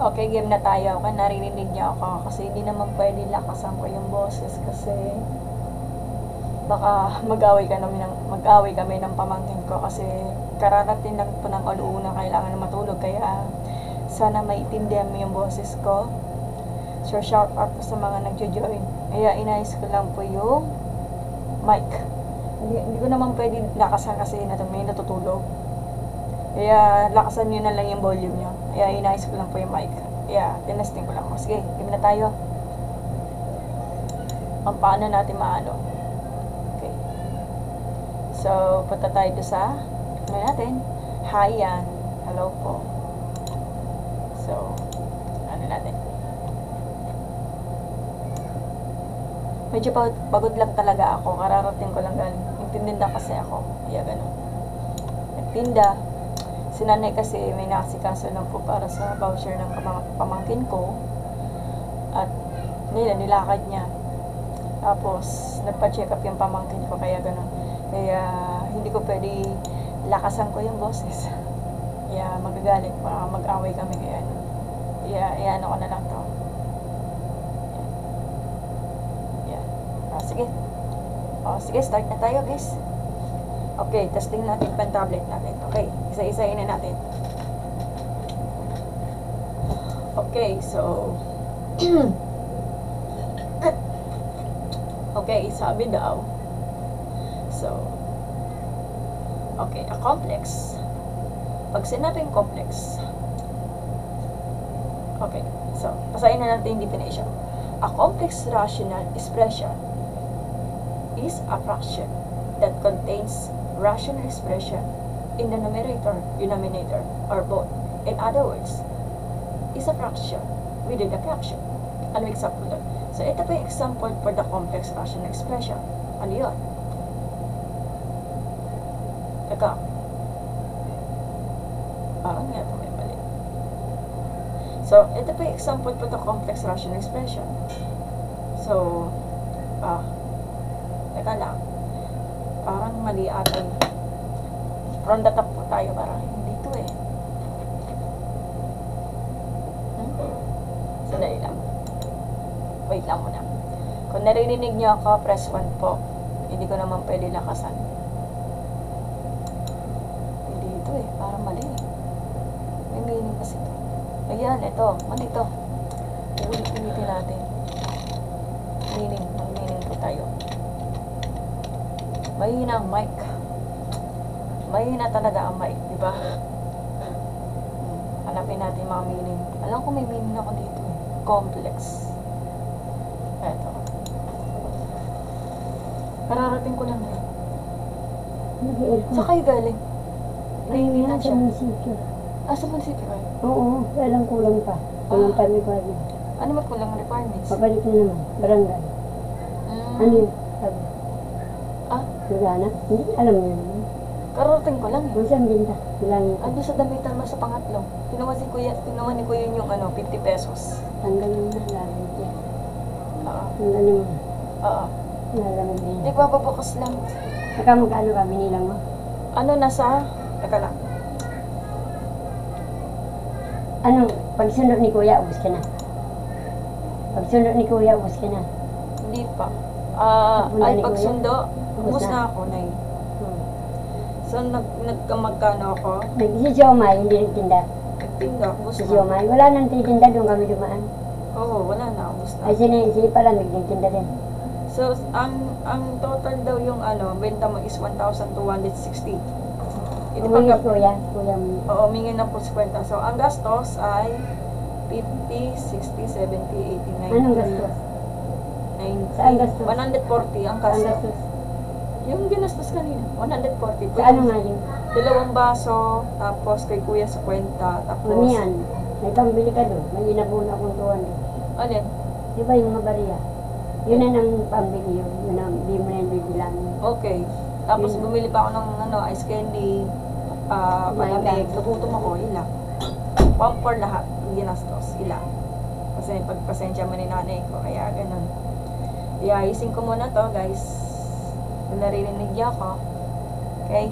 Okay, game na tayo. Okay, naririnig niya ako. Kasi hindi naman pwede lakasan ko yung boses. Kasi baka mag-away kami ng pamangkin ko. Kasi kararating lang po ng alauna, kailangan na matulog. Kaya sana maiintindihan mo yung boses ko. So, shout out po sa mga nagjo-join. Kaya inayos ko lang po yung mic. Hindi ko naman pwede lakasan kasi may natutulog. Kaya lakasan nyo na lang yung volume nyo. Kaya inayos ko lang po yung mic. Kaya tinesting ko lang. Sige, game na tayo. Paano natin maano. Okay. So, punta tayo sa ano natin? Hi yan. Hello po. So, ano natin? Medyo pagod lang talaga ako. Kararating ko lang galing. Nagtinda kasi ako. Kaya ganun. Nagtinda. Si nanay kasi may nakasikaso lang po para sa voucher ng pamangkin ko. At nilakad niya. Tapos, nagpa-check up yung pamangkin ko. Kaya ganun. Kaya, hindi ko pwede lakasan ko yung boses. Kaya magagalit. Mag-away kami. Kaya ano ko na lang to. Sige. Sige, start na tayo, guys. Okay, testing natin pa tablet natin. Okay, isa-isahin na natin. Okay, so okay, sabi daw. So, okay, a complex. Pag sinabing complex, okay, so, basahin na natin yung definition. A complex rational expression is a fraction that contains rational expression in the numerator, denominator, or both. In other words, is a fraction within a fraction. Ano example doon? So, ito pa yung example for the complex rational expression. Ano yun? Teka. Parang nga ito may mali. So, ito pa yung example for the complex rational expression. So, teka lang. Parang mali ata yun. From the top po tayo. Parang hindi ito eh. Sandali lang. Wait lang muna. Kung narinig niyo ako, press 1 po. Hindi ko naman pwede lakasan. Hindi ito eh. Parang mali eh. May meaning kasi ito. Ayan, ito. Mali ito. Ulit-ulitin natin. Meaning. Mag-meaning po tayo. Mahina ang mic. Mahina talaga ang mic, di ba? Hanapin natin mga meaning. Alam ko may meaning ako dito. Complex. Eto. Kararating ko lang eh. Sa kayo galing? Nainitan siya. Sa munisipyo. Sa munisipyo kayo? Oo, walang kulang pa. Kulang pa requirement. Ano ba kulang requirements? Pabalik na naman, barangay. Ano yun? Sabi. Wala na? Hindi, alam mo yun. Kararating ko lang eh. Kung saan binta? Bilangin ko. Ando sa damitan mo sa pangatlo. Kinuha ni Kuya yung 50 pesos. Tanggalin mo na, lalagay dyan. Oo. Tanggalin mo. Oo. Lalagay din. Hindi, papabukas lang. Saka magkano ka, binilang mo? Ano nasa? Teka lang. Ano, pagsunod ni Kuya, ubus ka na. Pagsunod ni Kuya, ubus ka na. Hindi pa. Pagpunta Ay, ni Kuya? pagsundo, Ubus ubus na. na ako, Nay. So, nagkamagkano ako? Si Jomay, hindi nagtinda. Nagtinda, ubus Si na. Jomay, wala nang titinda, doon kami dumaan. Oo, wala na, ubus na. Ay, si pala, nagtinda din. So, ang total daw yung benta mo is 1,260. Ito pag Umingit Kuya, Kuya mo. Oo, humingi ng 50. So, ang gastos ay 50, 60, 70, 80, 90. Anong gastos? 90. Saan gastos? 140 ang Ang kaso. gastos? Yung ginastos kanina, 140. Sa ano nga yun? 2 baso, tapos kay Kuya sa kwenta, tapos... Ano yan? May pambili ka doon. May inabuna akong 200. Alin? Di ba yung mabariya? Yun na nang pambili yun. Yun ang di mo na yung bibilangin. Okay. Tapos Yun. bumili pa ako ng ice candy, palamig, tututom ako, ilang. Pampor lahat, ginastos, ilang. Kasi pagpasensya mo ni nanay ko, kaya ganun. Iayusin ko muna to, guys. Kung narinig niyo ako. Okay?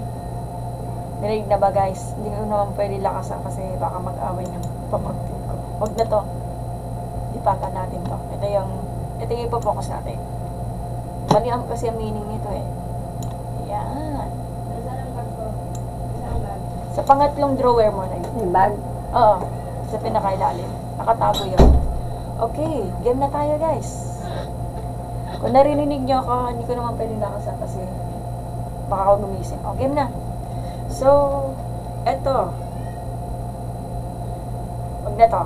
Narinig na ba, guys? Hindi ko naman pwede lakasan kasi baka mag-away ng pamangkin ko. Huwag na to. Dipakan natin to. Ito yung ipo-focus natin. Mali ang kasi ang meaning nito eh. Yan. Sa pangatlong drawer mo na yun. May bag. Oo. Sa pinakailalim. Nakatago yun. Okay. Game na tayo guys. Kung narinig nyo ako, hindi ko naman pwede nakasan kasi baka ako gumising. O, game na. So, eto. Huwag na to.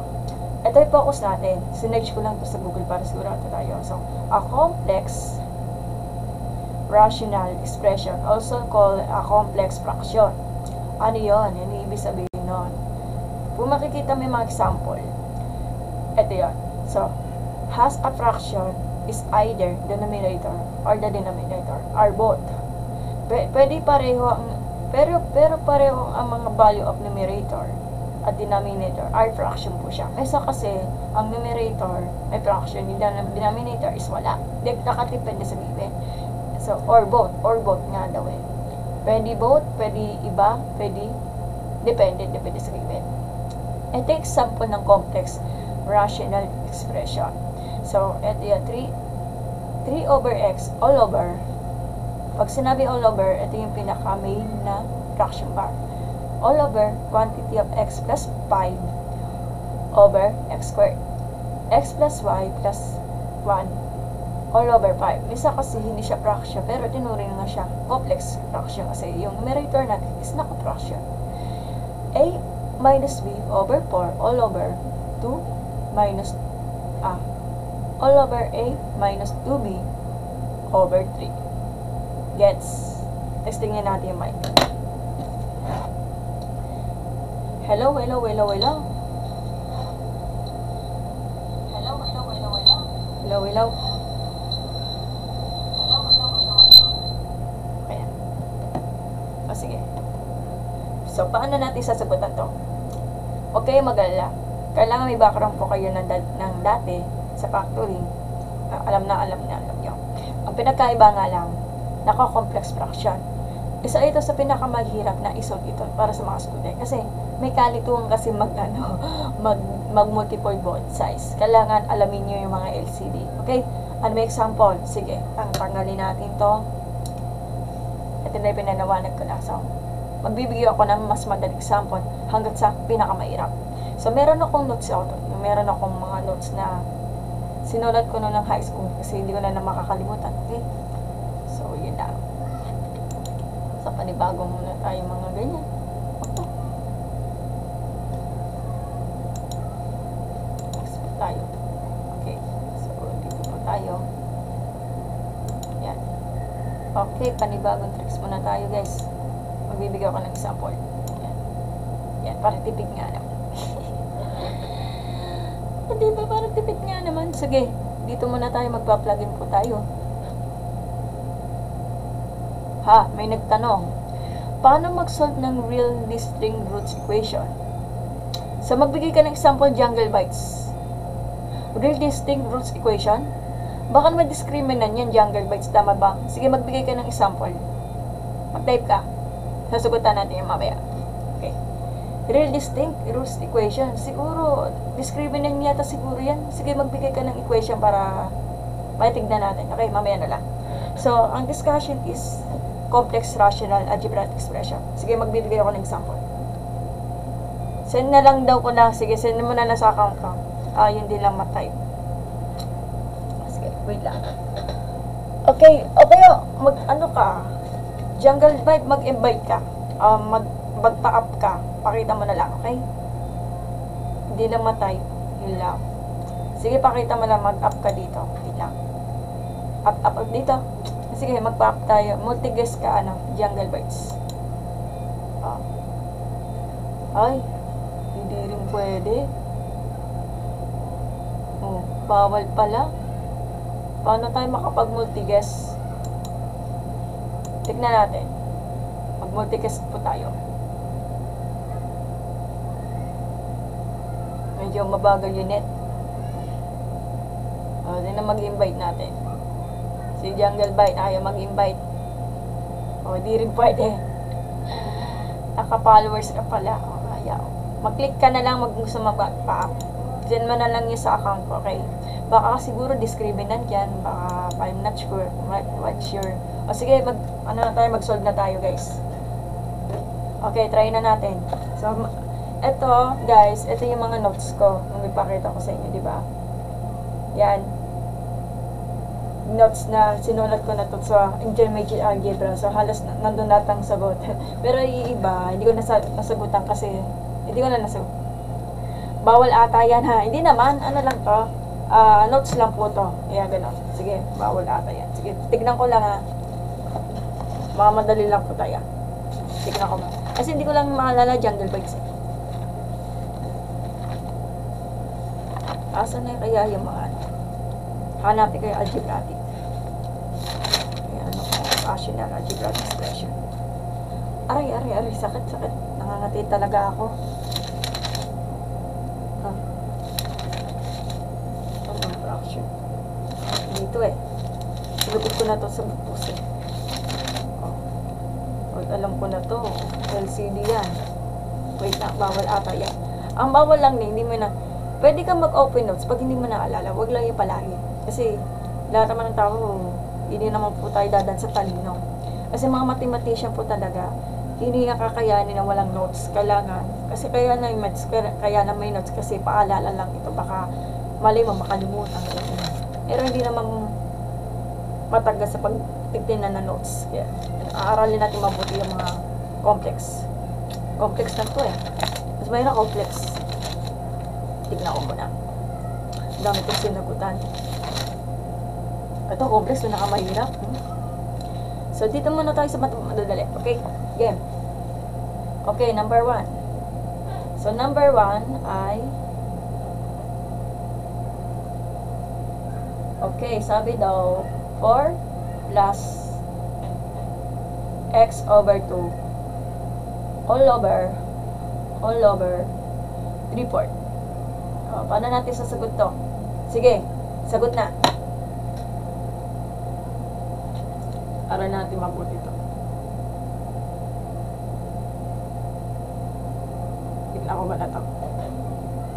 Ito yung focus natin. Sinerge ko lang to sa Google para sigurado tayo. So, a complex rational expression, also called a complex fraction. Ano yun? Ano yung ibig sabihin nun? Kung makikita mo yung mga example, ito yun. So, has a fraction is either the numerator or the denominator or both. Pwede pareho ang pero pareho ang mga value of numerator at denominator are fraction po siya. Kasi ang numerator may fraction, yung denominator is wala. Nakatipende sa given. So, or both nga daw eh. Pwede both, pwede iba, pwede depende sa given. Ito example ng complex rational expression. So, ito yung 3 over x all over. Pag sinabi all over, ito yung pinaka-main na fraction bar. All over quantity of x plus 5 over x squared. X plus y plus 1 all over 5. Misa kasi hindi siya fraction, pero tinuring na siya complex fraction kasi yung numerator natin is naka-fraction. A minus b over 4 all over 2 minus all over a minus 2b over 3. Gets? Testingin natin yung mic. Hello? Hello? Ayan. O, sige. So, paano natin sasagutan to? Huwag kayo mag-alala. Kailangan may background po kayo ng dati sa factoring. Alam nyo. Ang pinagkaiba nga lang, naka-complex fraction. Isa ito sa pinakamahirap na isod ito para sa mga student. Kasi may kalituhan kasi mag-multiple both size. Kailangan alamin nyo yung mga LCD. Okay? Ano may example? Sige, tanggalin natin to. Ito na yung pinanawanag ko na. So, magbibigay ako ng mas madaling example hanggang sa pinakamahirap. So, meron akong notes auto. Meron akong mga notes na sinulat ko noong ng high school kasi hindi ko na makakalimutan. Okay? So, yun na. Sa panibago muna tayo mga ganyan. Next po tayo. Okay. So, dito po tayo. Yan. Okay, panibagong tricks muna tayo guys. Magbibigay ako ng example. Yan. Yan, para tipid nga naman. Diba, parang tipid nga naman. Sige, dito muna tayo, magpa-plugin po tayo. Ha, may nagtanong. Paano mag-solve ng real distinct roots equation? So, magbigay ka ng example, Jungle Bites. Real distinct roots equation? Baka naman discriminant yan, Jungle Bites. Tama ba? Sige, magbigay ka ng example. Mag-type ka. Sasagutan natin yung mamaya. Okay. Real distinct roots equation. Siguro, discriminant yata siguro yan. Sige, magbigay ka ng equation para maitignan natin. Okay, mamaya na lang. So, ang discussion is complex rational algebraic expression. Sige, magbibigay ako ng example. Send na lang daw ko na. Sige, send mo na sa account ko. Yun din lang ma-type. Sige, wait lang. Okay, ano ka? Jungle Bite, mag-invite ka. Mag-pa-up ka. Pakita mo na lang, okay? Hindi lang ma-type. Yun lang. Sige, pakita mo lang, mag-up ka dito. Wait lang. Up dito. Sige, mag-up tayo. Multi-guess ka, Jungle Bites. Ay, hindi rin pwede. Bawal pala. Paano tayo makapag-multi-guess? Tignan natin. Mag-multi-guess po tayo. Medyo mabagal yung net. Hindi na mag-invite natin. Si Jungle Bite, ayaw mag-invite. Di rin pwede. Naka-followers ka pala. Ayaw. Mag-click ka na lang, gusto mag-pa-up. Send mo na lang yun sa account ko, okay? Baka siguro discriminant yan, baka I'm not sure, what sure. O sige, mag-solve na tayo, guys. Okay, try na natin. So, eto, guys, ito yung mga notes ko. Nung ipakita ko sa inyo, di ba? Yan. Notes na sinulat ko na to sa intermediate algebra. So, halos nandun natang sagot. Pero yung iba, hindi ko nasagutan kasi, hindi ko na nasagot. Bawal ata yan, ha? Hindi naman, ano lang to? Notes lang po to. Kaya gano'n. Sige, bawal ata yan. Sige, tignan ko lang, ha? Baka madali lang po tayo. Tignan ko lang. Kasi hindi ko lang maalala jungle bikes. Asan na kaya yung mga ano? Hanapin ko yung algebraic. Ayan, ano ko? Rational algebraic expression. Aray. Sakit. Nangangati talaga ako. Fraction. Dito eh. Silupit ko na to sa bukos eh. Alam ko na to. LCD yan. Wait na, bawal ata yan. Ang bawal lang hindi mo na, pwede kang mag-open notes pag hindi mo naalala. Huwag lang yung palagi. Kasi, lahat naman ng tao, hindi naman po tayo dadan sa talino. Kasi mga mathematician po talaga, hindi nakakayanin na walang notes. Kailangan. Kasi kaya na may notes kasi paalala lang ito. Baka mali mo, makalimutan. Pero hindi naman matagal sa pagtitignan na notes. Kaya, aaralin natin mabuti yung mga complex. Complex na to eh. Mas mayroon complex. Tignan ko muna. Dami kong sinagutan. Ito, complex. Ito nakamahirap. So, dito muna tayo sa madadali. Okay? Game. Okay, number 1. So, number 1 ay okay, sabi daw 4 plus x over 2 all over 3/4. Paano natin sasagot to? Sige, sagot na. Para natin mabuti to. Tignan ko ba na to?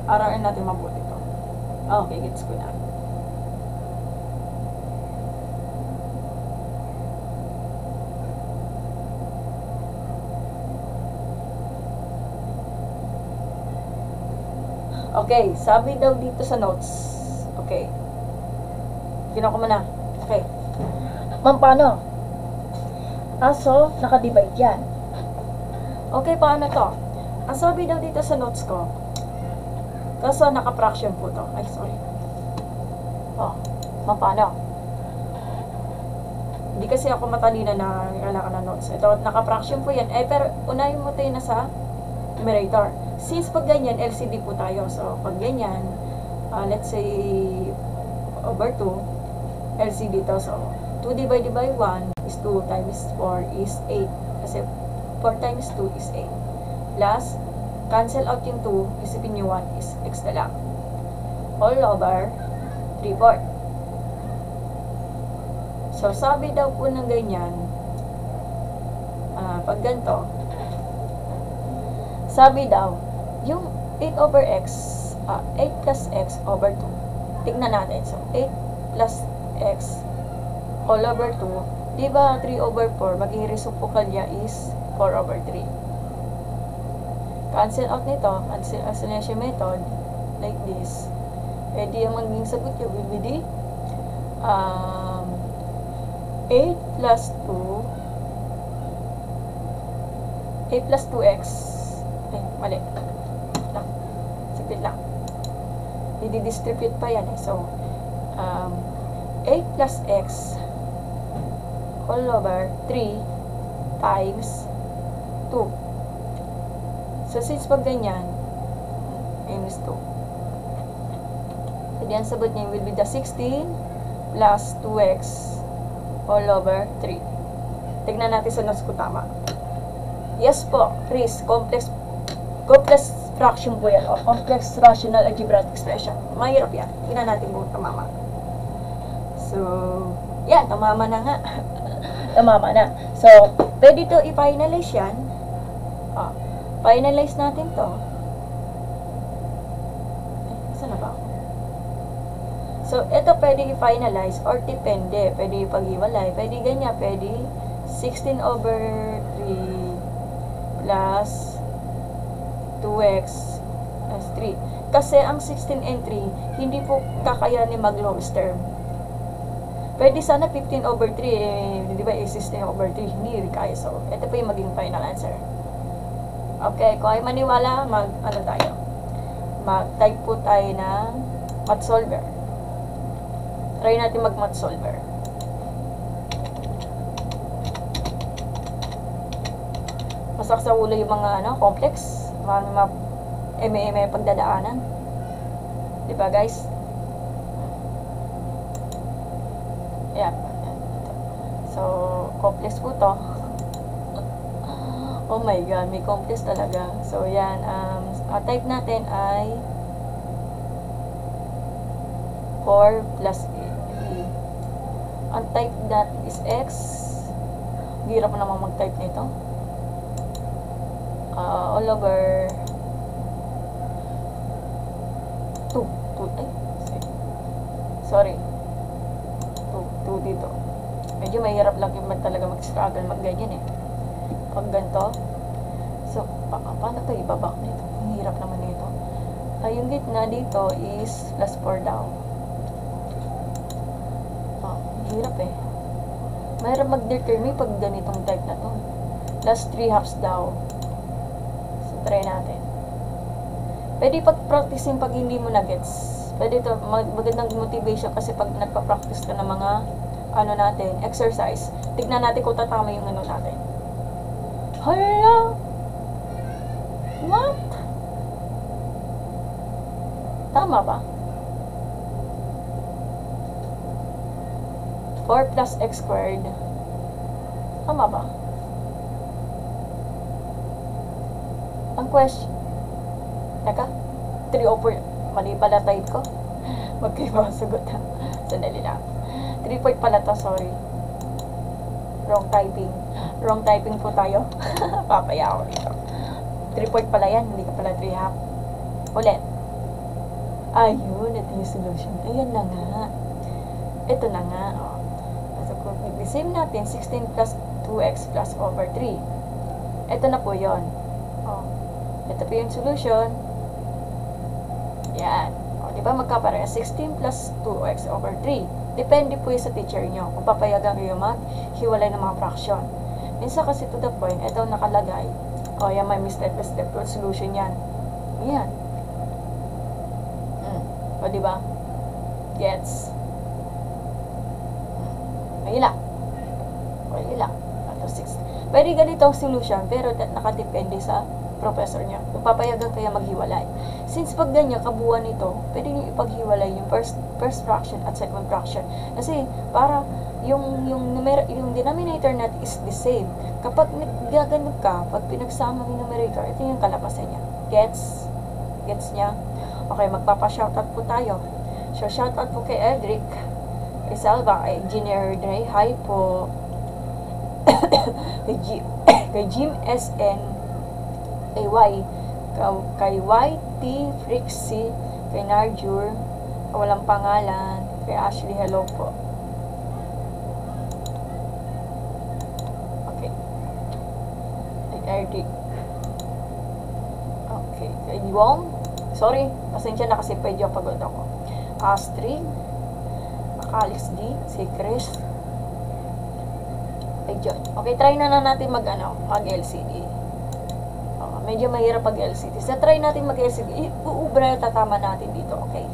Araw natin mabuti to. Okay, gets ko na. Okay, sabi daw dito sa notes. Okay. Tignan ko muna. Okay. Ma'am, paano? So, naka-divide yan. Okay, paano to? Ang sabi daw dito sa notes ko, kaso naka-fraction po to. Ay, sorry. Ma'am, paano? Hindi kasi ako matalina na kailangan ng notes. Ito, naka-fraction po yan. Pero unahin mo tayo na sa numerator. Since pag ganyan, LCD po tayo. So, pag ganyan, let's say, over 2, LCD to. So, 2 divided by 1 is 2 times 4 is 8. Kasi 4 times 2 is 8. Plus, cancel out yung 2, isipin nyo 1 is x na lang. All over 3/4. So, sabi daw po ng ganyan, pag ganito, sabi daw, yung 8 over x, 8 plus x over 2. Tignan natin. So, 8 plus x all over 2. Diba, 3 over 4, magiging reciprocal niya is 4 over 3. Cancel out nito, cancellation method, like this. Pwede yung magiging sagot niya will be the 8 plus 2x. Ay, mali. Saglit lang. I-distribute pa yan eh. So, 8 plus x all over 3 times 2. So, since pag ganyan, is 2. So, diyan sagot niya will be the 16 plus 2x all over 3. Tignan natin sa notes ko tama. Yes po, Chris, complex fraction po yan, o complex rational algebraic expression. Mahirap yan. Tingnan natin kung tamama. So, yan, tamama na nga. Tamama na. So, pwede to i-finalize yan. Finalize natin to. Saan na ba? So, ito pwede i-finalize or depende. Pwede ipaghiwalay. Pwede ganyan. Pwede 16 over 3 plus 2x plus 3. Kasi ang 16 and 3, hindi po kakayanin mag-lowest term. Pwede sana 15 over 3, di ba, 16 over 3, hindi kaya. So, ito po yung maging final answer. Okay, kung ay maniwala, mag-type po tayo ng math solver. Try natin mag-math solver. Masak sa ulo yung mga complex, mga pagdadaanan. Diba guys? Yeah. So, complex po to. Oh my god, may complex talaga. So, yan. Type natin ay 4 plus e. Ang type that is x. Hirap na naman mag-type nito. All over 2. Sorry. 2 dito. Medyo mahirap lang yung talaga mag-struggle mag-ganyan eh. Pag ganito. So, paano ito ibabak nito? Ang hirap naman nito. Yung gitna dito is plus 4 daw. Hirap eh. Mahirap mag-determine pag ganitong type na to. Plus 3 halves daw. So, try natin. Pwede pag-practicein pag hindi mo na-gets. Pwede ito, magandang motivation kasi pag nagpa-practice ka ng mga natin, exercise, tignan natin kung tatama yung natin. Hala! What? Tama ba? 4 plus x squared. Tama ba? Ang question. Teka, 3 over. Mali pala type ko. Magkaiba ang sagot ha. Sandali lang. 3 point pala to, sorry. Wrong typing. Wrong typing po tayo. Papaya ako dito. 3 point pala yan, hindi ka pala 3 half. Ulit. Ayun, ito yung solution. Ayan na nga. Ito na nga. So, kung i-same natin, 16 plus 2x plus over 3. Ito na po yun. Ito po yung solution. Yan. Diba magkapareha? 16 plus 2x over 3. Depende po yung sa teacher nyo. Kung papayagan kayo maghiwalay ng mga fraction. Minsan kasi to the point, ito nakalagay. Yan, may step-by-step solution yan. Yan. Diba? Gets? Mahila. Ito 6. Pwede ganito ang solution, pero nakadepende sa professor niya. Kung papayagan kaya maghiwalay. Since pag ganyan, kabuuan nito, pwede niyo ipaghiwalay yung first fraction at second fraction. Kasi, para yung denominator natin is the same. Kapag naggaganap ka, pag pinagsama yung numerator, ito yung kalabasan niya. Gets? Gets niya? Okay, magpapa-shoutout po tayo. So, shoutout po kay Edric, kay Salva, kay Engineer Dre, hi po. kay Jim SN, kay YT Frixie, kay Narjur, walang pangalan, kay Ashley, hello po. Okay. Kay Eric. Okay. Kay Wong, sorry, pasensya na kasi medyo pagod ako. Astrid, Calix D, si Chris, kay John. Okay, try na natin mag-LCD. Medyo mahirap pag-LCD. So, try natin mag-LCD. Uubra na tatama natin dito, okay?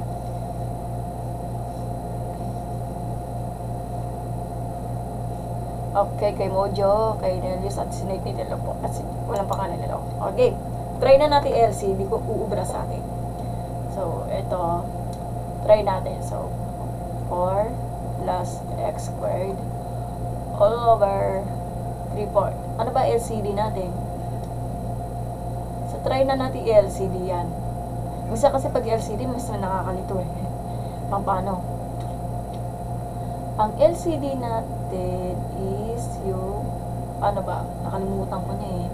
Okay, kay Mojo, kay Nelius at Snake nila po. Kasi walang pangalan nila. Okay, try na natin LCD kung uubra sa atin. So, ito, try natin. So, 4 plus x squared all over 3/4. Ano ba LCD natin? So, try na natin LCD yan. Minsan kasi pag LCD, mas nakakalito eh. Paano? Ang LCD natin is yung, ano ba? Nakalimutan ko niya eh.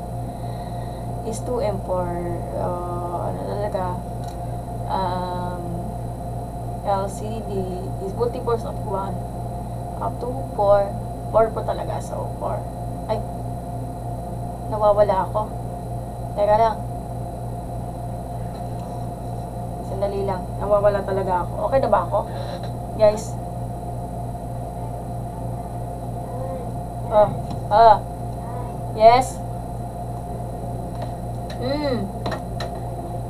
Is 2M4, ano talaga, LCD is multiples of 1 up to 4. 4 po talaga. So, 4. Ay, nawawala ako. Teka lang. Sandali lang. Nawawala talaga ako. Okay na ba ako? Guys. Yes.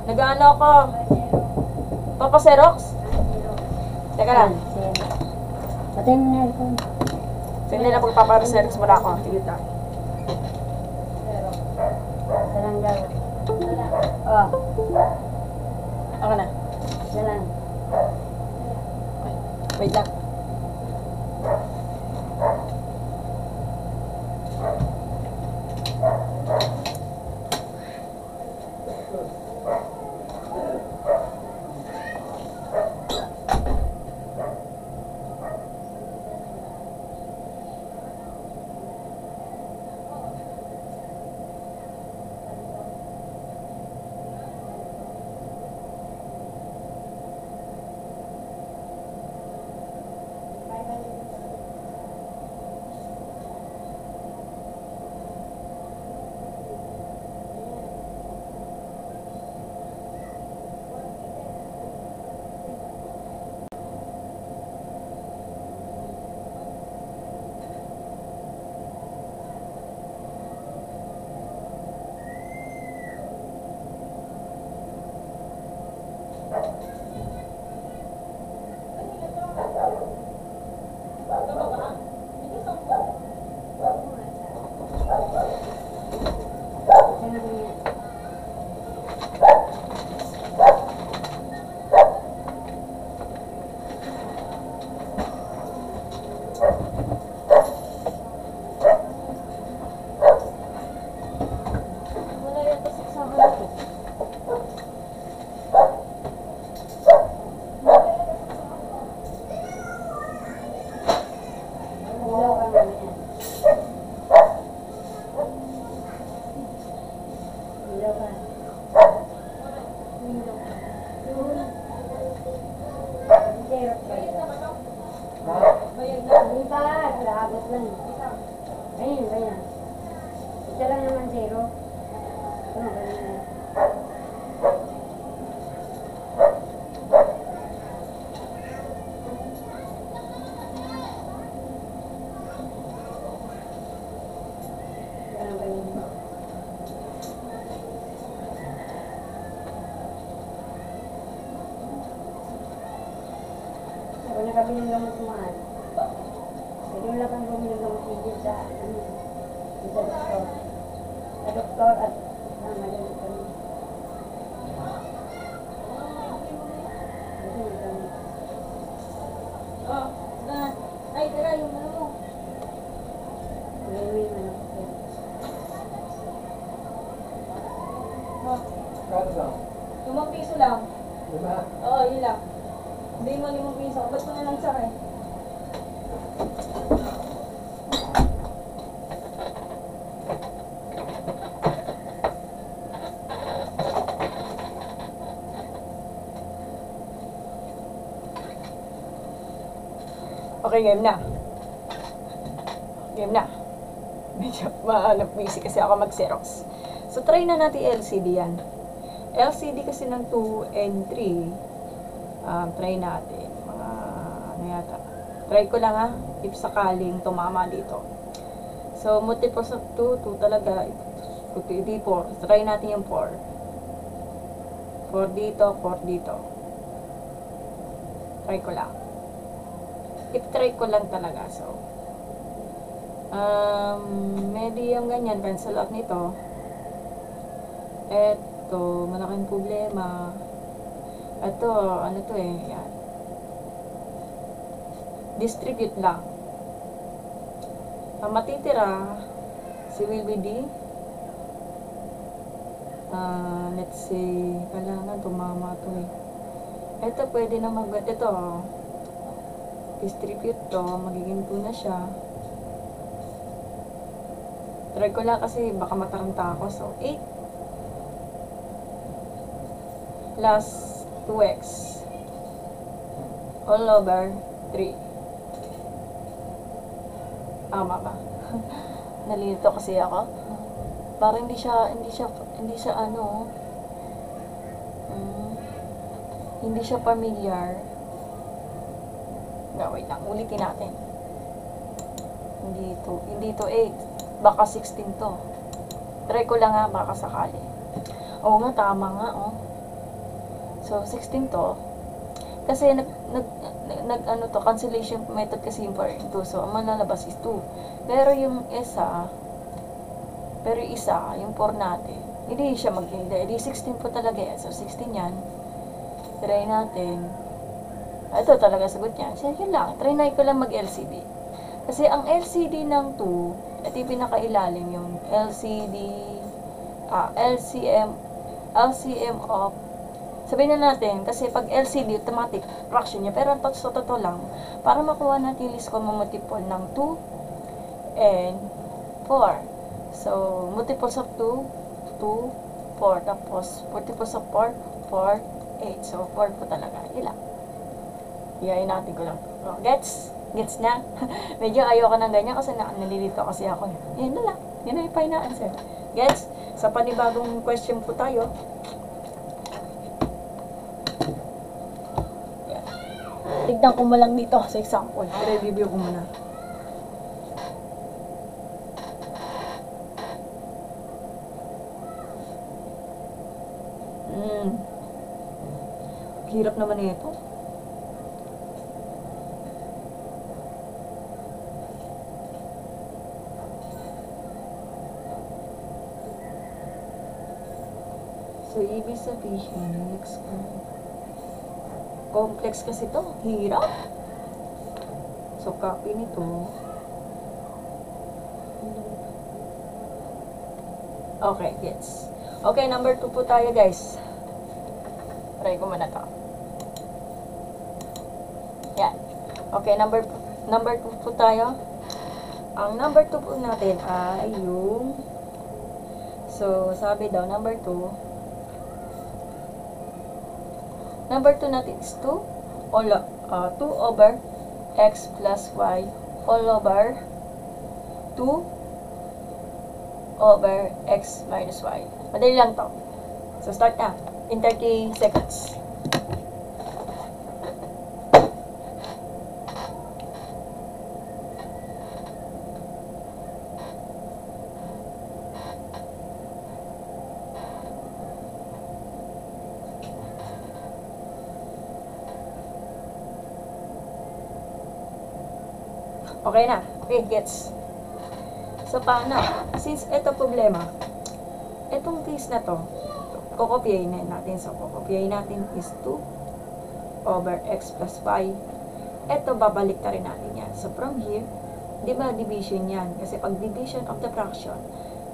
Nag-ano ako? Papa Xerox? Teka lang. Patay mo na ito. Sandali lang, pagpapa-Xerox muna ako. Sige ta. Salang daw. Oh, Ako na. salang. Wait lang. Ito lang naman zero. Ano ba yun? Ano ba yun? Ako nakabili ng gamot mahal. Pwede wala kang bumili ng gamot hindi sa doktor. Sa doktor at magaling kami. Ay, tara, yung ano mo. Magaling ano ko. Limang piso lang. Diba? Oo, yun lang. Hindi mo 5 piso. Ba't ko na lang sa akin? Okay, game na. Game na. Medyo busy kasi ako mag-Xerox. So, try na natin LCD yan. LCD kasi ng 2 and 3. Try natin. Mga, ano yata. Try ko lang ha. If sakaling tumama dito. So, multiples of 2. 2 talaga. 4. Try natin yung 4. 4 dito, 4 dito. Try ko lang. I-try ko lang talaga. So, medium ganyan. Cancel out nito. Eto, malaking problema. Eto, ano to eh. Yan. Distribute lang. Ang matitira, si Will be D. Let's say, kailangan tumama to eh. Eto, pwede na ito, distribute to, magiging 2 na siya. Try ko lang kasi baka mataranta ako. So, 8 plus 2x all over 3. Tama ba? Nalilito kasi ako. Parang hindi siya ano, hindi siya familiar. Wait lang, ulitin natin. Hindi to 8. Baka 16 to. Try ko lang nga, baka sakali. Oo nga, tama nga, oh. So, 16 to. Kasi, ano to, cancellation method kasi yung 4 2. So, ang malalabas is 2. Pero yung isa, yung 4 natin, hindi siya mag-hilda. Hindi, 16 po talaga yan. So, 16 yan. Try natin. Ito talaga sagot niya. So, yun lang. Try na ko lang mag-LCD. Kasi ang LCD ng 2, ito yung pinakailalim yung LCM of, sabihin na natin, kasi pag LCD, automatic fraction niya. Pero sa totoo lang, para makuha natin yung least common multiple ng 2 and 4. So, multiples of 2, 2, 4. Tapos, multiples of 4, 4, 8. So, 4 po talaga. Ilang. Iyayin natin ko lang. Oh, gets? Gets na? Medyo ayoko ng ganyan kasi nalilito kasi ako. Yan na lang. Yan na yung final answer. Gets? Sa panibagong question po tayo. Yan. Tignan ko mo lang dito sa example. I-review ko muna. Hirap naman ito. So, ibig sabihin, complex kasi to. Hirap. So, copy nito. Okay, gets. Okay, number 2 po tayo, guys. Try ko muna to. Yan. Okay, number 2 po tayo. Ang number 2 po natin ay yung, so, sabi daw, number 2 natin is 2 over x plus y all over 2 over x minus y. Madali lang to. So, start na. In 30 seconds. Okay na. Okay, gets. So, paano? Since ito problema, itong case na to, kukopyahin natin. So, kukopyahin natin is 2 over x plus y. Ito, babalik na rin natin yan. So, from here, di ba, division yan? Kasi pag division of the fraction,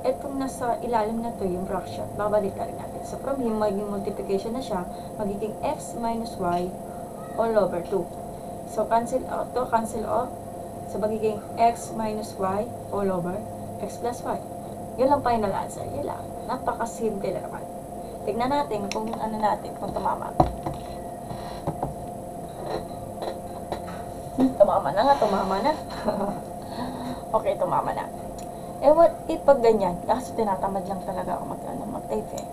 itong nasa ilalim na to, yung fraction, babalik na rin natin. So, from here, magiging multiplication na siya, magiging x minus y all over 2. So, cancel out to, cancel off. So, magiging x minus y all over x plus y. Yun lang final answer. Yun lang. Napakasimple na naman. Tignan natin kung ano natin, kung tumama. Tumama na nga, tumama na. Okay, tumama na. Eh, what if pag ganyan? Kasi tinatamad lang talaga ako mag-type eh.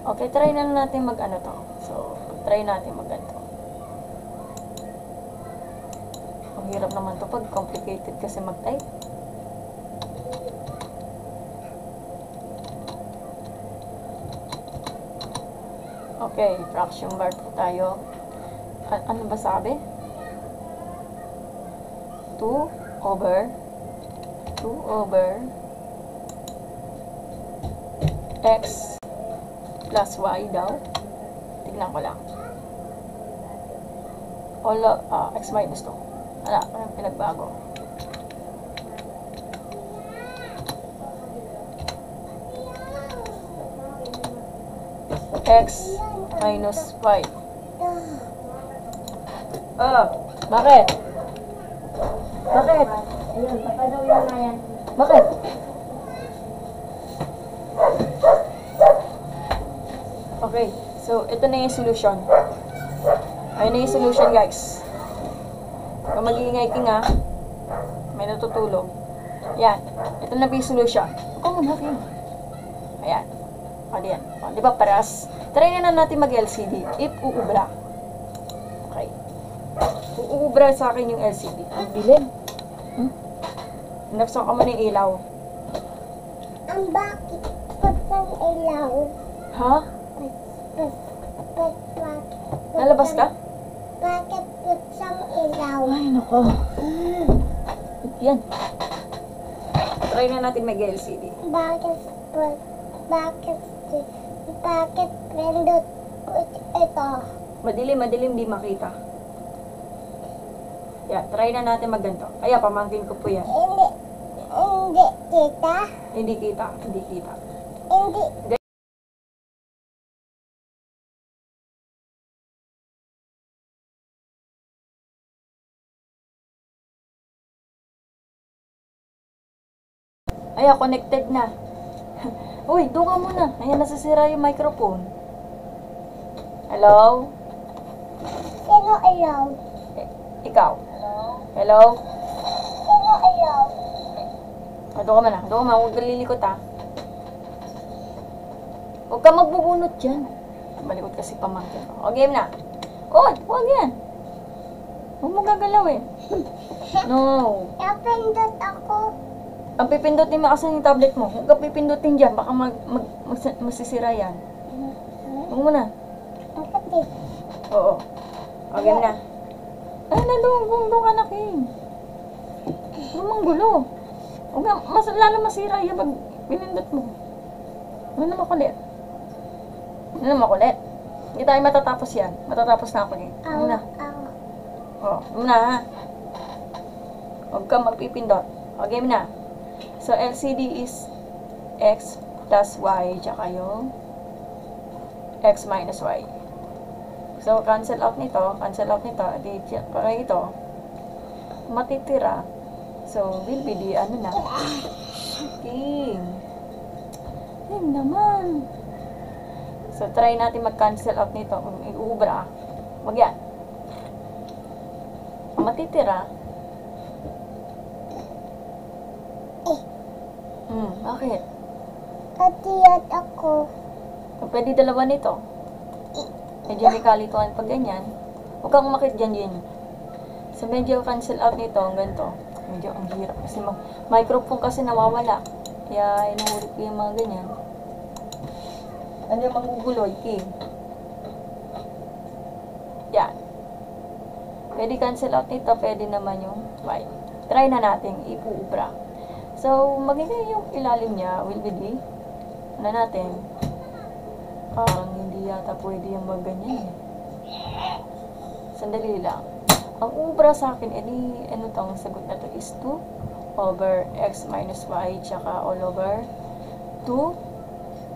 Okay, try na natin mag-ano to. So, try natin mag-ano. Ang hirap naman to pag complicated kasi mag-type. Okay, fraction bar po tayo. Ano ba sabi? 2 over x plus y daw. Tignan ko lang. All x minus 2. Anong pinagbago? X minus y. Bakit? Bakit? Ayun, papadawin mo na yan. Bakit? Okay, so ito na yung solution. Ayun na yung solution, guys. Kung mag-iingay king ha, may natutulog. Yan. Ito na yung solution. Huwag ka muna, king. Ayan. O, diyan. O, di ba paras? Try na natin mag-LCD. If uubra. Okay. Uubra sa akin yung LCD. Ang dilim. Nafsan ka mo ng ilaw. Ang bakit patang ilaw? Ha? Nalabas ka? Bakit patang ilaw? Ay, nako. Yan. Try na natin mag-LCD. Bakit pindot ito? Madilim, di makita. Yan, try na natin magganto. Kaya, pamangkin ko po yan. Hindi kita. Hindi kita. Hindi. Ayan, connected na. Uy, doon ka muna. Ayan, nasasira yung microphone. Hello? Sino ilaw? Ikaw? Hello? Sino ilaw? Doon ka muna. Huwag ka lilikot ha. Huwag ka magbubunot dyan. Malikot kasi pamangkin ko. O, game na. Oy, huwag yan. Huwag mo gagalawin. No. Napindot ako. Ang pipindutin mo kasi yung tablet mo. Huwag ka pipindutin dyan. Baka masisira yan. Huwag mo na. Bakit? Oo. O, game na. Ay, doon ka na, King. Huwag mong gulo. Huwag ka, lalo masira yan pag pinindot mo. Ano na makulit? Hindi tayo matatapos yan. Matatapos na ako, King. Ano na? O, muna ha. Huwag ka magpipindot. O, game na. So, LCD is X plus Y, tsaka yung X minus Y. So, cancel out nito, di para ito, matitira. So, will be the, ano na, King. King naman. So, try natin mag-cancel out nito. Kung iubra, wag yan. Ang matitira, bakit? Katiyat ako. Pwede dalawa nito. Medyo may kalituan pag ganyan. Huwag kang umakit dyan yun. So, medyo cancel out nito, ang ganito. Medyo ang hirap. Kasi microphone kasi nawawala. Kaya inuulit ko yung mga ganyan. Ano yung maguguloy, King? Yan. Pwede cancel out nito, pwede naman yung white. Try na natin ipuubra. So, magiging yung ilalim niya will be the, ano natin, parang hindi yata pwede yung magganyan eh. Sandali lang. Ang ubra sa akin, ano tong sagot na to is 2 over x minus y, tsaka all over 2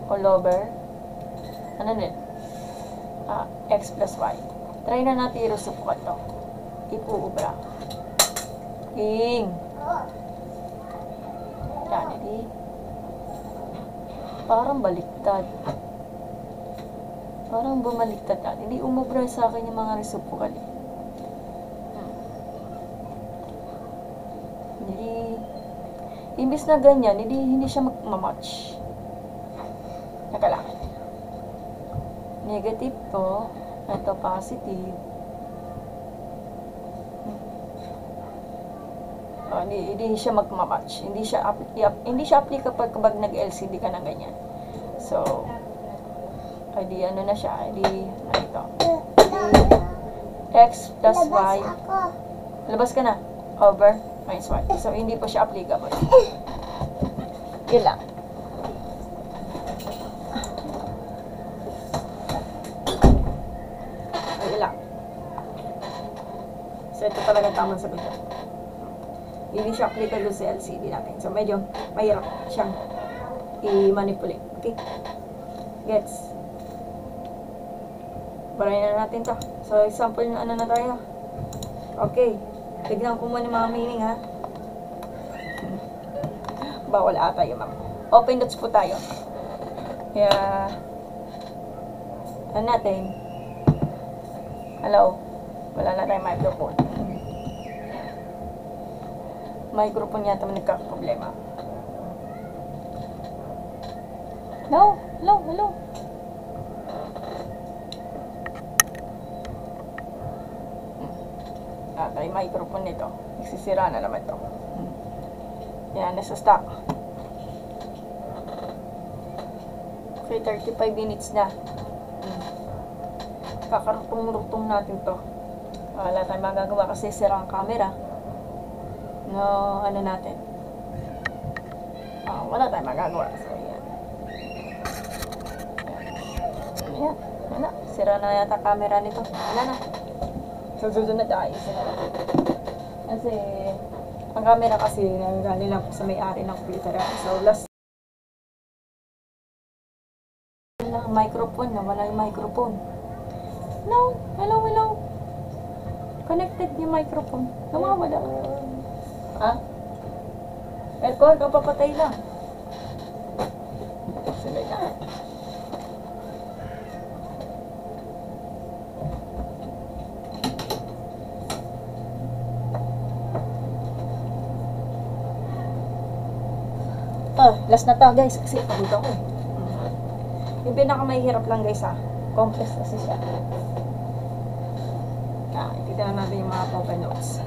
all over, ano din? X plus y. Try na natin i-resupport to. Ipuubra. King! Yan, hindi. Parang baliktad. Parang bumaliktad na. Hindi umubra sa akin yung mga reciprocal. Hindi. Imbis na ganyan, hindi siya magmamatch. Teka lang. Negative to. Ito positive. Hindi siya magmamatch. Hindi siya applicable kapag nag-LCD ka ng ganyan. So, edi ano na siya, edi ito. X plus Y. Labas ka na. Over minus Y. So, hindi pa siya applicable. Yun lang. Yun lang. So, ito talaga tamang sagot. Hindi siya applicable sa LCD natin. So, medyo mahirap siyang i-manipulate. Okay? Gets? Parayin na natin to. So, example na ano na tayo. Okay. Tignan ko muna mga meaning, ha? Bawal ata yung mga. Open dots po tayo. Kaya, ano natin? Hello? Wala na tayong microphone. microphone yata may nagkakaproblema. Hello? Hello? Hello? Ay, microphone nito. Nagsisira na naman to. Yan, nasa stock. Okay, 35 minutes na. Kakarutong-rutong natin to. Wala tayong magagawa kasi sira ang camera. No, ano natin. Wala tayong magagawa. So, yan. Ayan. Wala. Sira na yata camera nito. Wala na. Susunod na tayo. Kasi, ang camera kasi, nanggaling lang po sa may-ari ng computer. So, last na microphone. Nawala yung microphone. No. Hello, hello. Connected yung microphone. Nawawala. Ha? Aircon, kapapatay lang. Sige na. Last na to guys, kasi pagod ako eh. Yung pinakamahirap lang guys compress kasi siya. Itinan natin yung mga poker notes.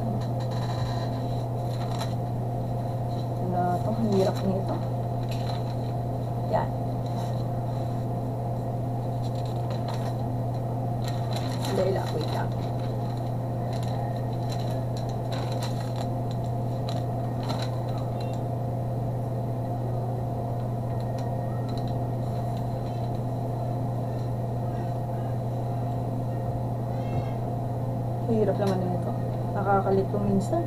Ito, ang hirap nito. Yan. Dahil wait lang. Hirap naman nito. Nakakalito minsan.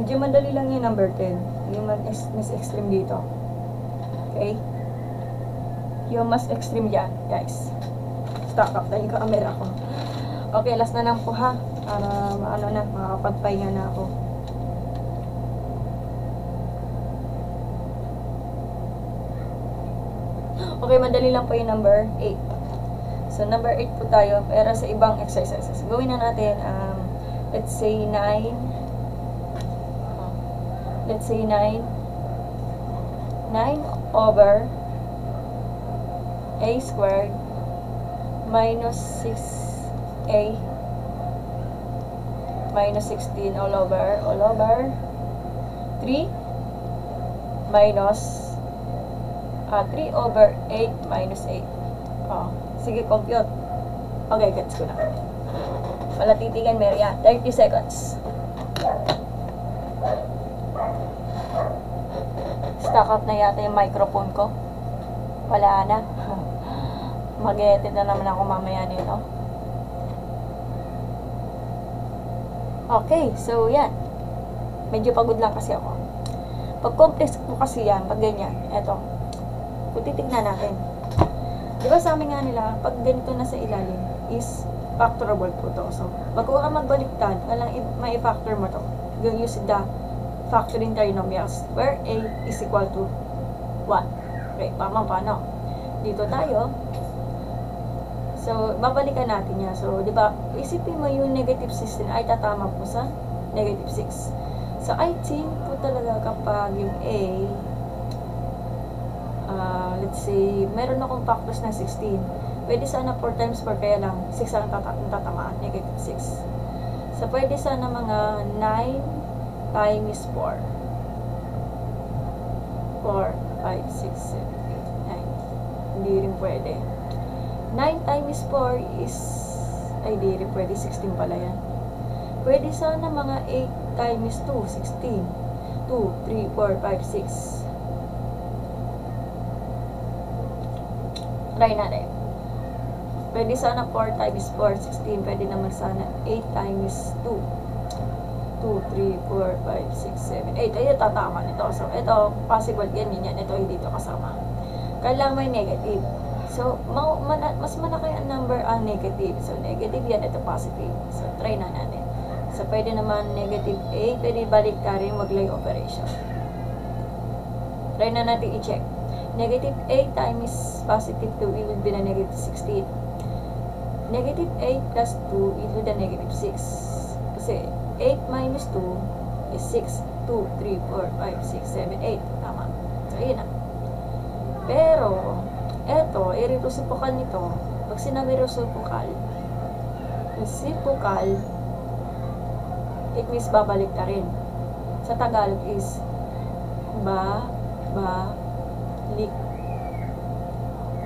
Medyo madali lang yung number 10. Yung mas extreme dito. Okay? Yung mas extreme yan, guys. Stock up na yung camera ko. Okay, last na lang po ha. Para makakapagpahinga na ako. Okay, madali lang po yung number 8. So, number 8 po tayo. Pero sa ibang exercises. Gawin na natin, let's say 9. Let's say 9 over a squared minus 6a minus 16 all over 3 minus 3 over 8 minus 8. Sige, compute. Okay, gets ko na. Wala titigan, Maria. 30 seconds. Stock up na yata yung microphone ko. Wala na. Mag-edit na naman ako mamaya nito. Okay, so yan. Medyo pagod lang kasi ako. Pag complex mo kasi yan, pag ganyan, eto. Kung titignan natin. Di ba sa amin nga nila, pag ganito na sa ilalim, is factorable po to. So, pag ka magbaliktad, walang ma-factor mo to. You use the factoring trinomials where a is equal to 1. Okay, paano? Dito tayo. So, babalikan natin yan. So, di ba, isipin mo yung negative 16 ay tatama po sa negative 6. So, I think po talaga kapag yung a, let's say, meron akong factors na 16. Pwede sana 4 times 4, kaya lang 6 ang tatamaan, negative 6. So, pwede sana mga 9 times 4. 4, 5, 6, 7, 8, 9. Hindi rin pwede. 9 times 4 is, ay di rin pwede, 16 pala yan. Pwede sana mga 8 times 2, 16. 2, 3, 4, 5, 6. Try natin. Pwede sana 4 times 4, 16. Pwede naman sana 8 times 2. 2, 3, 4, 5, 6, 7, 8. Ayun, tatama nito. So, ito, possible yan. Ito, hindi ito kasama. Kailangan may negative. So, mas malaki ang number ang negative. So, negative yan. Ito, positive. So, try na natin. So, pwede naman negative 8. Pwede balik ka rin, mag-line operation. Try na natin i-check. Negative 8 times positive 2, it will be the negative 16. Negative 8 plus 2, it will be the negative 6. Kasi 8 minus 2 is 6. 2, 3, 4, 5, 6, 7, 8. Tama. So, yun na. Pero, eto, i-reciprocal nito. Pag sinabi reciprocal, it means babalik na rin. Sa Tagalog is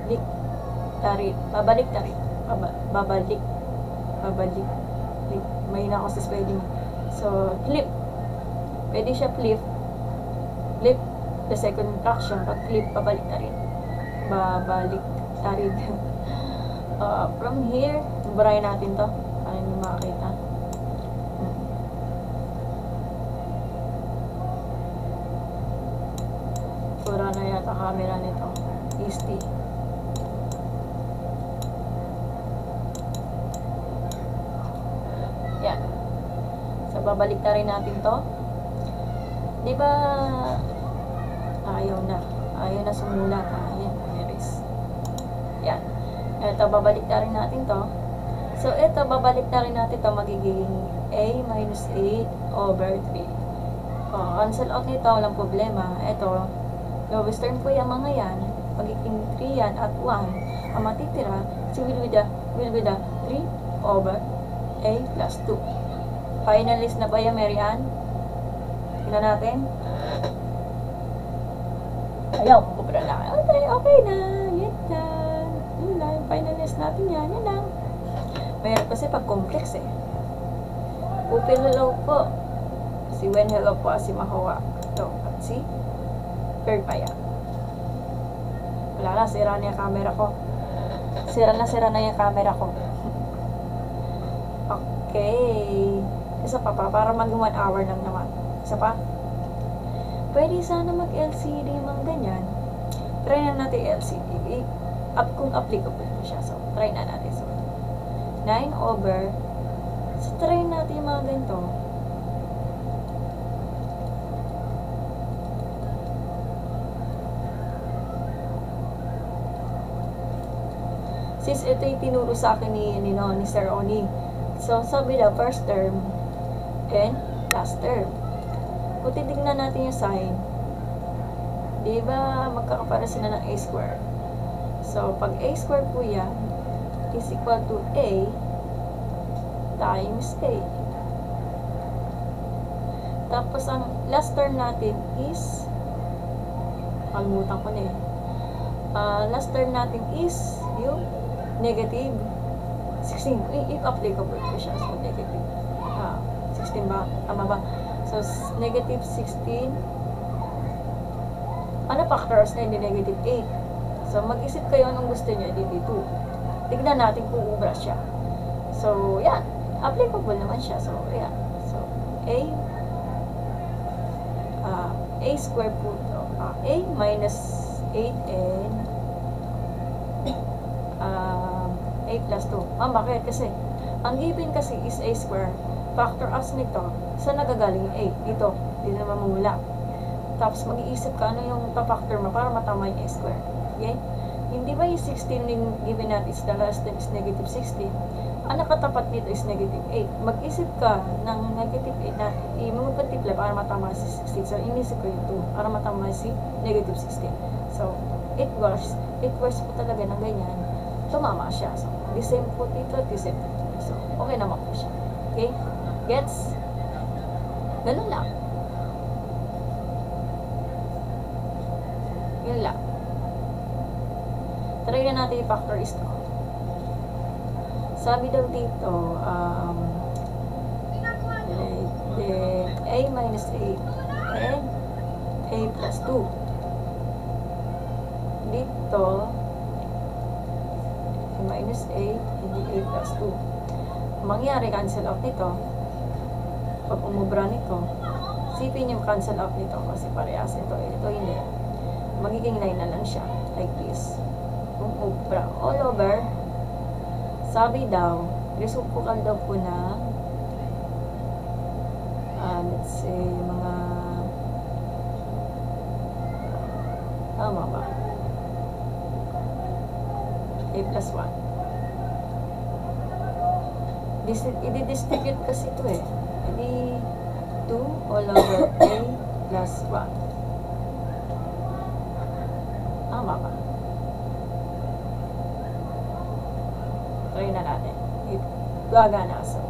lik tarin. Babalik na rin. Babalik. May na ako sa spelling. So, flip. Pwede siya flip. Flip the second fraction. Pag flip, babalik na rin. Babalik na rin. From here, burahin natin to. Para nyo makakita. Pura na yata camera nito. Easty. Yan. So, babalik na rin natin to. Diba, ayaw na sumulat. Ayan, erase. Yan. Ito, babalik na rin natin to. So, ito, babalik na rin natin to. Magiging a minus 8 over 3. Cancel out nito, walang problema. Ito, lowest term po yung mga yan. Magiging 3 yan at 1. Ang matitira, will be the 3 over a plus 2. Finalist na ba yan, Mary Ann? Tingnan natin. Ayaw, kubra lang. Okay na. Yan na. Yun lang. Finalist natin yan. Yan lang. Mayroon kasi pag complex eh. Open hello po. Si Wen hello po. Si Mahawa. Ito. At si Perpaya. Wala na. Sira na yung camera ko. Sira na yung camera ko. Okay. Isa pa para mag 1 hour lang naman. Isa pa. Pwede sana mag-LCD mang ganyan. Try na natin LCD. Kung applicable na siya. So, try na natin. So, 9 over. So, try natin yung mga ganito. Since ito yung tinuro sa akin ni Sir Oni. So, sabi na, first term and last term. Kung titignan natin yung sign, di ba magkakapara sila ng a square? So, pag a square po yan, is equal to a times a. Tapos, ang last term natin is, kalimutan ko na eh. Last term natin is yung negative 16. If applicable ko siya. So, negative 16 ba? Tama ba? So, negative 16. Ano factors na hindi negative 8? So, mag-isip kayo anong gusto nyo. Hindi 2. Tignan natin kung ubra siya. So, yan. Applicable naman siya. So, yan. So, a square po ito. A minus 8 and a plus 2. Bakit? Kasi, ang given kasi is a square. Factor as nito, saan nagagaling yung a? Dito. Dito na mamumula. Tapos, mag-iisip ka ano yung factor mo para matama yung a square. Okay? Hindi ba yung 16 yung given natin is the last term is negative 16? Ang nakatapat nito is negative 8. Mag-isip ka ng negative 8 na i-multiply para matama si 16. So, inisip ko yung 2 para matama si negative 16. So, it works po talaga ng ganyan. Tumama siya. So, the same po dito, the same po dito. So, okay naman po siya. Okay? Gets? Ganun lang. Yun lang. Try na natin yung factor is to. Sabi daw dito, a minus 8 and a plus 2. Dito, a minus 8 and a plus 2. Mangyari, cancel out nito. Pag umubra nito, sipin yung cancel out nito kasi parehas ito. Ito hindi. Magiging 9 na lang siya. Like this. Kung umubra all over, sabi daw, reciprocal daw po na let's say, mga Tama ba? A plus 1. I-distribute kasi ito eh. Hindi 2 all over A plus 1. Tama ba? Try na natin. Gagana. So,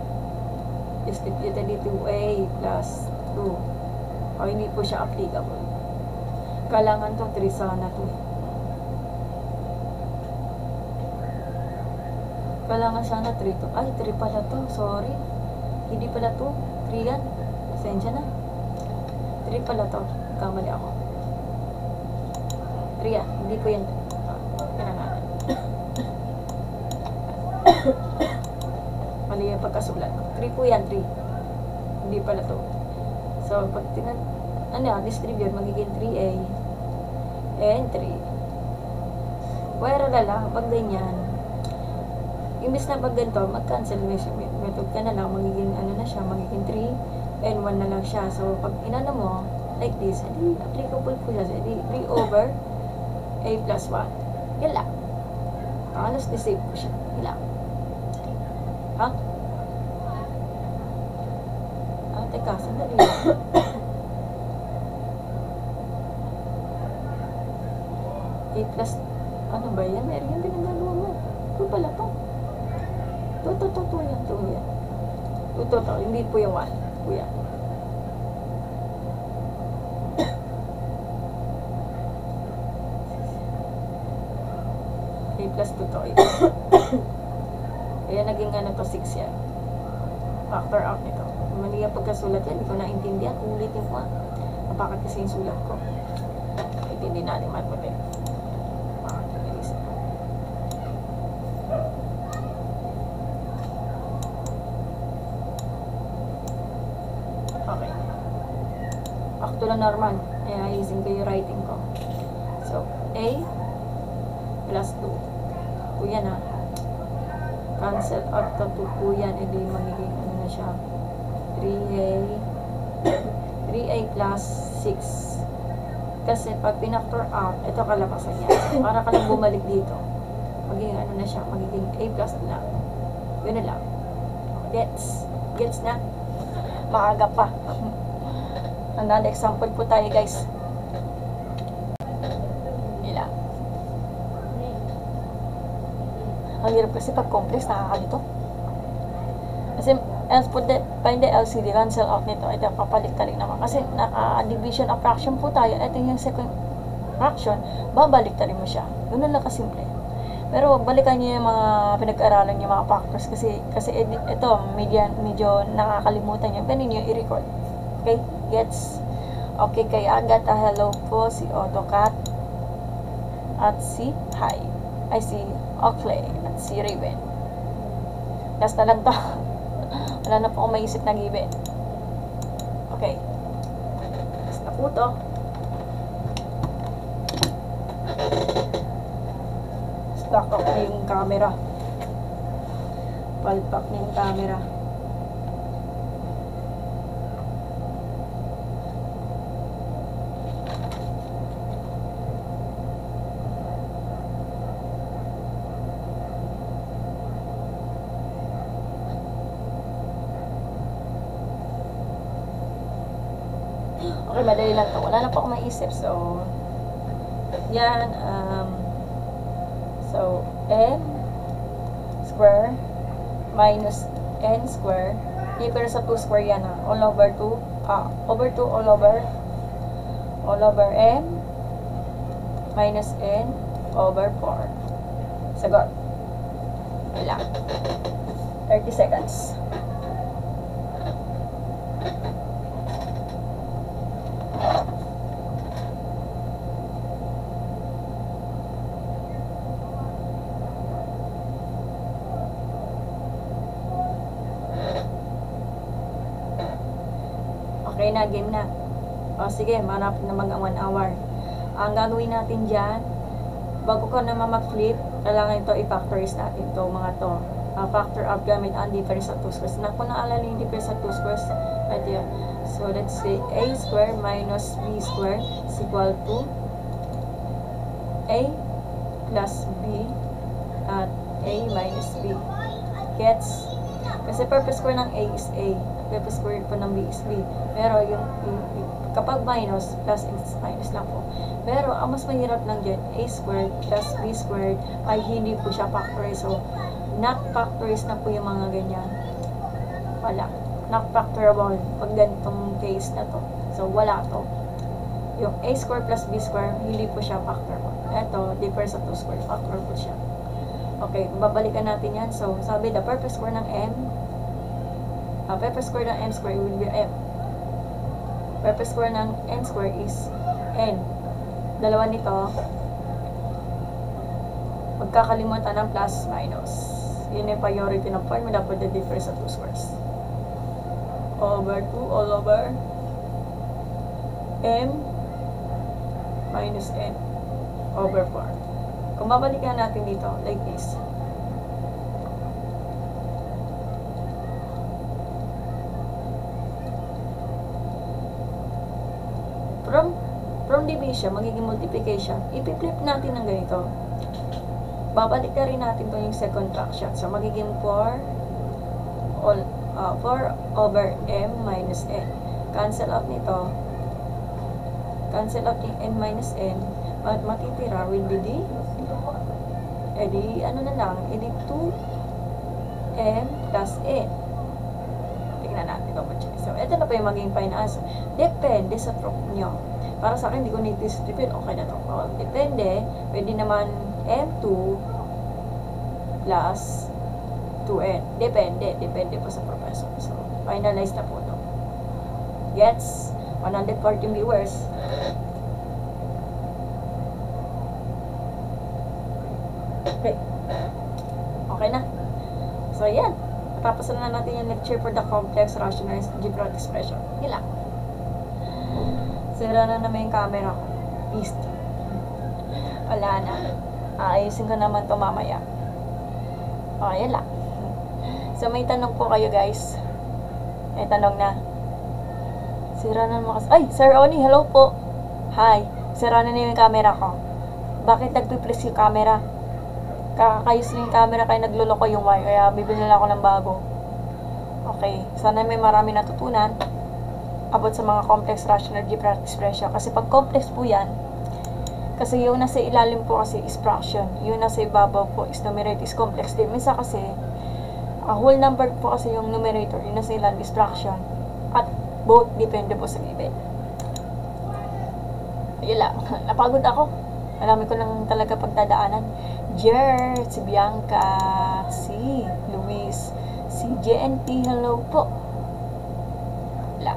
distributed dito A plus 2. O hindi po siya applicable. Kailangan itong 3 sana to. Kailangan sana 3 to. Ay, 3 pala to. Sorry. Hindi pala to. 3 yan. Pasensya na. 3 pala to. Kamali ako. 3 yan. Hindi po yan. Kaya natin. Mali yung pagkasulat. 3 po yan. 3. Hindi pala to. So, pag distribute, magiging 3A and 3. Where na lang, pag ganyan, imbis na pag ganito, mag-cancel method ka na lang, magiging na siya, magiging 3 and 1 na lang siya. So, pag inano mo, like this, hindi applicable po siya. Hindi 3 over A plus 1. Yan lang. Halos disable po siya. Yan lang. Ha? Teka, sandali. A plus, ano ba yan? Meron yung pinagagawa mo. Ito pala to. Ito yan. Ito. Hindi po yung 1. Kuya. A plus 2 to. Kaya naging to 6 yan. Factor out nito. Mali ang pagkasulat yan. Hindi ko naintindihan. Ulitin ko. Bakit kasi yung sulat ko? Intindi natin matputin. Okay. Back to the normal. Kaya ayusin ko yung writing ko. So, A plus 2. Kuya na. Cancel out to 2 po yan. Hindi magiging na siya. 3A plus 6. Kasi pag pinactor out, ito kalabasan niya. Para ka lang bumalik dito. Magiging na siya. Magiging A plus na. Yun na lang. Gets na? Maaga pa. Another example po tayo, guys. Nila. Ang hirap kasi pag complex, nakakakalito. Kasi, find the LCD, cancel out nito. Ito, papalit ka rin naman. Kasi, naka-division of fraction po tayo. Ito yung second fraction, babalik ka rin mo siya. Ganun lang kasimple. Pero, balikan niyo yung mga pinag-aralan yung mga factors. Kasi ito, medyo nakakalimutan niyo. Ganun yung i-record. Okay? Gets? Okay, kay Agatha, hello po. Si AutoCAD. At si Hi. Ay, si Oakley. At si Raven. Last na lang to. Wala na po akong maisip na gibe. Okay. Last na po to. Stock up na yung camera. Palpak na yung camera. Okay, madali lang to. Wala na po akong maisip. So, yan. So, n square minus n square equal sa 2 square yan ha. All over 2. Over 2 all over m minus n over 4. Sagot. Wala. 30 seconds. Okay na, game na. O sige, manap na mag 1 hour. Ang gagawin natin dyan, bago ko naman mag-flip, kailangan ito i-factorize natin ito, mga to. Factor out gamit ang difference sa 2 squares. Kung naalala yung difference sa 2 squares, ito yun. So, let's say a square minus b square is equal to A plus B at A minus B. Gets? Kasi purpose square ng A is A. Purpose square po ng B is B. Pero kapag minus, plus is minus lang po. Pero ang mas mahirap lang dyan, A squared plus B squared ay hindi po siya factorize. So, not factorize na po yung mga ganyan. Wala. Not factorable pag ganitong case na to. So, wala to. Yung A squared plus B squared, hindi po siya factorable. Ito, differ sa 2 squared. Factorable siya. Okay, babalikan natin yan. So, sabi, the purpose square ng M, purpose square ng M square will be M. Purpose square ng N square is N. Dalawa nito, magkakalimutan ng plus minus. Yun yung priority ng formula for the difference of 2 squares. Over 2 all over M minus N over 4. Kung babalikan natin dito, like this. From division, magiging multiplication, ipi-flip natin ng ganito. Babalik na rin natin to yung second fraction. So, magiging 4 over M minus N. Cancel out nito. Cancel out yung N minus N. Matitira will be D. Ano na lang, 2M plus N. Tignan natin ito. So, ito na po yung maging final answer. Depende sa proof nyo. Para sa akin, hindi ko nitistipid. Okay na ito. Depende. Pwede naman M2 plus 2N. Depende. Depende po sa professor. So, finalize na po ito. Gets? 114 viewers. Okay. Okay na. So, yan. Tapos na natin yung lecture for the complex rationalized algebraic expression. Yun lang. Sira na naman yung camera ko. East. Wala na. Ayusin ko naman to mamaya. O, yan lang. So, may tanong po kayo, guys. May tanong na. Sira na naman kasi. Ay, Sir Oni, hello po. Hi. Sira na yung camera ko. Bakit nagpiplis yung camera? Kakayos na yung camera kaya nagluloko yung wire. Kaya bibili na ako ng bago. Okay. Sana may marami natutunan about sa mga complex rational algebraic expression. Kasi pag complex po yan, kasi yung nasa ilalim po kasi is fraction. Yung nasa ibabaw po is numerator is complex din. Minsan kasi, whole number po kasi yung numerator, yung nasa ilalim is fraction. At both depende po sa given. Yun lang. Napagod ako. Marami ko lang talaga pagdadaanan. Jer, si Bianca, si Luis, si JNP, hello po. Wala.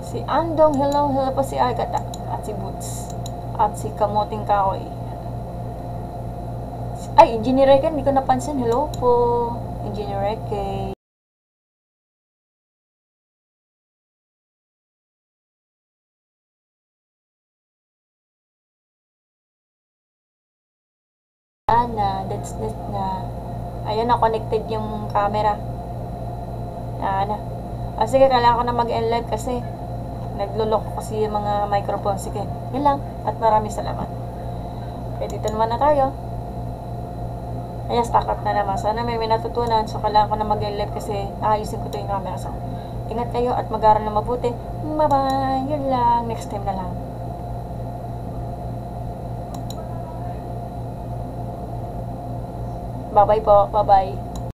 Si Andong, hello po si Agatha. At si Boots. At si Kamoting Kahoy. Ay, Engineer Reke, hindi ko napansin. Hello po, Engineer Reke. That's na. Ayan na, connected yung camera. Sige, kailangan ko na mag-end live kasi naglulok kasi yung mga microphone. Sige, yun lang. At maraming salamat. Okay, dito naman na tayo. Ayan, stack up na naman. Sana may natutunan. So, kailangan ko na mag-end live kasi ayusin ko to yung camera. So, ingat kayo at mag-aaral na mabuti. Bye-bye. Yun lang. Next time na lang. Bye-bye po. Bye-bye.